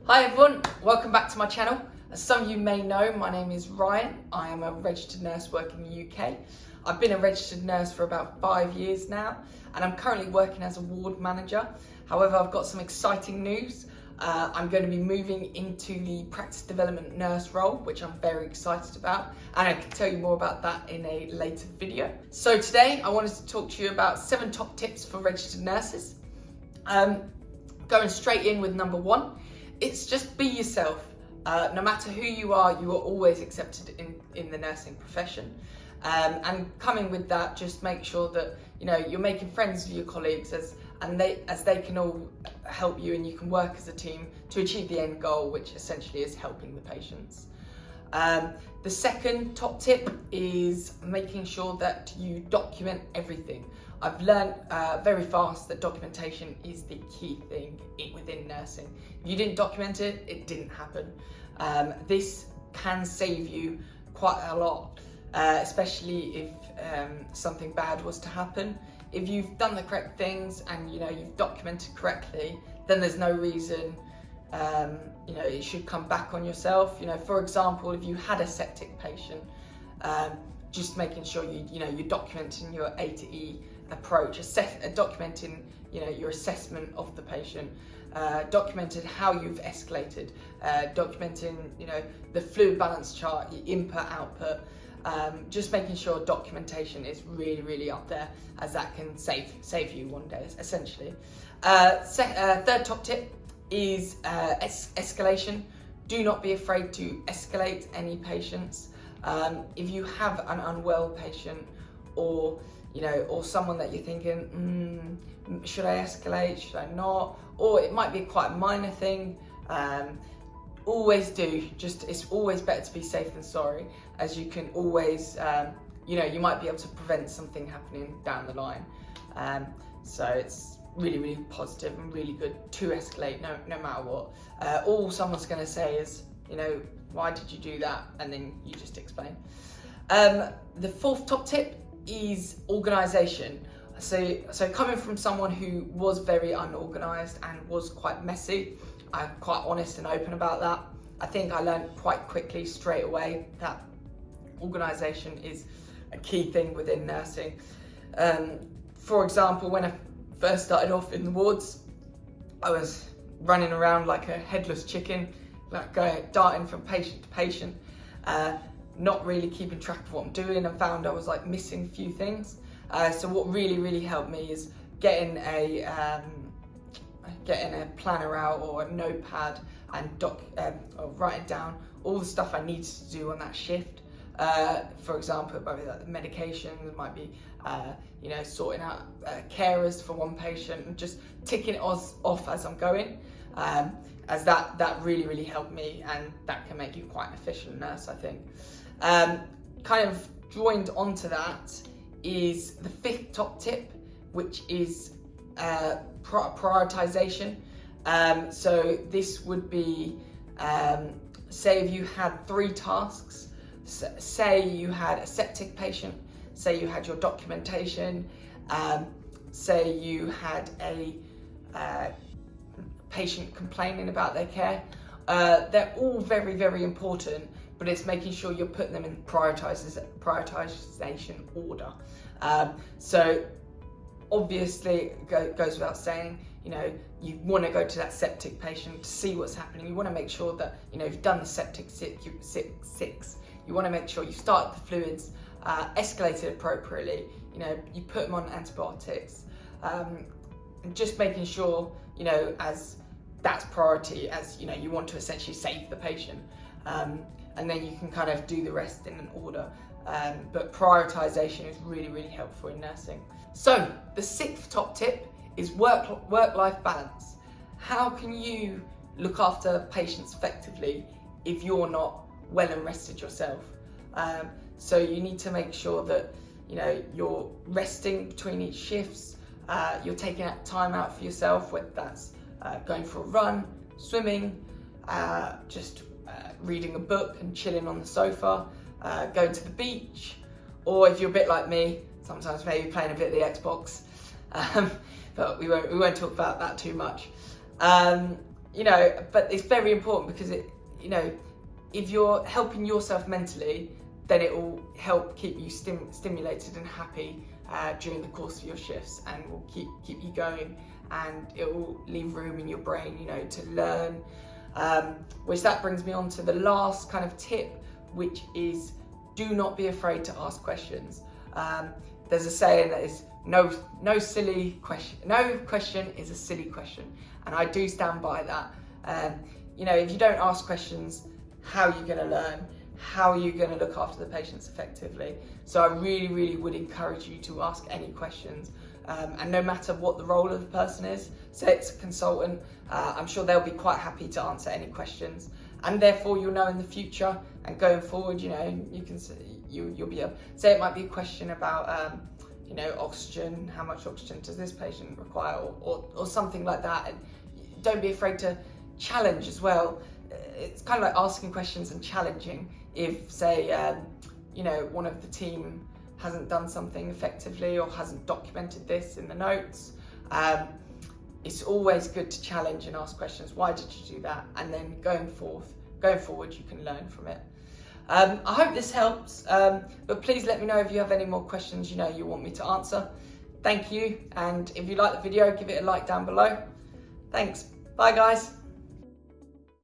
Hi everyone, welcome back to my channel. As some of you may know, my name is Ryan. I am a registered nurse working in the UK. I've been a registered nurse for about 5 years now, and I'm currently working as a ward manager. However, I've got some exciting news. I'm going to be moving into the practice development nurse role, which I'm very excited about, and I can tell you more about that in a later video. So today I wanted to talk to you about 7 top tips for registered nurses. Going straight in with number 1, it's just be yourself. No matter who you are always accepted in the nursing profession. And coming with that, just make sure that you're making friends with your colleagues as they can all help you, and you can work as a team to achieve the end goal, which essentially is helping the patients. The second top tip is making sure that you document everything. I've learned very fast that documentation is the key thing within nursing. If you didn't document it, it didn't happen. This can save you quite a lot, especially if something bad was to happen. If you've done the correct things and you've documented correctly, then there's no reason it should come back on yourself. For example, if you had a septic patient, just making sure you're documenting your A to E approach, documenting your assessment of the patient, documented how you've escalated, documenting the fluid balance chart, your input output. Just making sure documentation is really up there, as that can save you one day essentially. Third top tip is escalation. Do not be afraid to escalate any patients. If you have an unwell patient or someone that you're thinking, should I escalate, should I not? Or it might be quite a minor thing. Always do. It's always better to be safe than sorry, as you can always, you might be able to prevent something happening down the line. So it's really positive and really good to escalate no matter what. All someone's going to say is, why did you do that? And then you just explain. The fourth top tip is organisation. So coming from someone who was very unorganised and was quite messy, I'm quite honest and open about that. I think I learned quite quickly straight away that organisation is a key thing within nursing. For example, when I first started off in the wards, I was running around like a headless chicken, like darting from patient to patient, not really keeping track of what I'm doing, and found I was like missing a few things. So what really helped me is getting a planner out or a notepad and or writing down all the stuff I needed to do on that shift. For example, it might be like the medication, it might be sorting out carers for one patient, and just ticking it off as I'm going, as that really helped me, and that can make you quite an efficient nurse, I think. Kind of joined onto that is the 5th top tip, which is prioritization. So this would be, say if you had 3 tasks, say you had a septic patient, say you had your documentation, say you had a patient complaining about their care. They're all very important, but it's making sure you're putting them in prioritization order. So obviously it goes without saying, you want to go to that septic patient to see what's happening. You want to make sure that you've done the septic 6. You want to make sure you start the fluids, escalated appropriately. You put them on antibiotics, and just making sure as that's priority, as you want to essentially save the patient, and then you can kind of do the rest in an order. But prioritization is really helpful in nursing. So the 6th top tip is work-life balance. How can you look after patients effectively if you're not well and rested yourself? So you need to make sure that you're resting between each shifts. You're taking time out for yourself, whether that's going for a run, swimming, just reading a book and chilling on the sofa, going to the beach, or if you're a bit like me, sometimes maybe playing a bit of the Xbox, but we won't talk about that too much. but it's very important because if you're helping yourself mentally, then it will help keep you stimulated and happy during the course of your shifts, and will keep you going, and it will leave room in your brain, to learn. Which that brings me on to the last kind of tip, which is do not be afraid to ask questions. There's a saying that is no silly question. No question is a silly question, and I do stand by that. If you don't ask questions, how are you going to learn? How are you going to look after the patients effectively? So I really, really would encourage you to ask any questions. And no matter what the role of the person is, say it's a consultant, I'm sure they'll be quite happy to answer any questions. And therefore you'll know in the future and going forward, you'll be able, say it might be a question about, oxygen, how much oxygen does this patient require, or something like that. And don't be afraid to challenge as well. It's kind of like asking questions and challenging. If, say, one of the team hasn't done something effectively or hasn't documented this in the notes, it's always good to challenge and ask questions. Why did you do that? And then going forward, you can learn from it. I hope this helps, but please let me know if you have any more questions you want me to answer. Thank you, and if you like the video, give it a like down below. Thanks. Bye guys.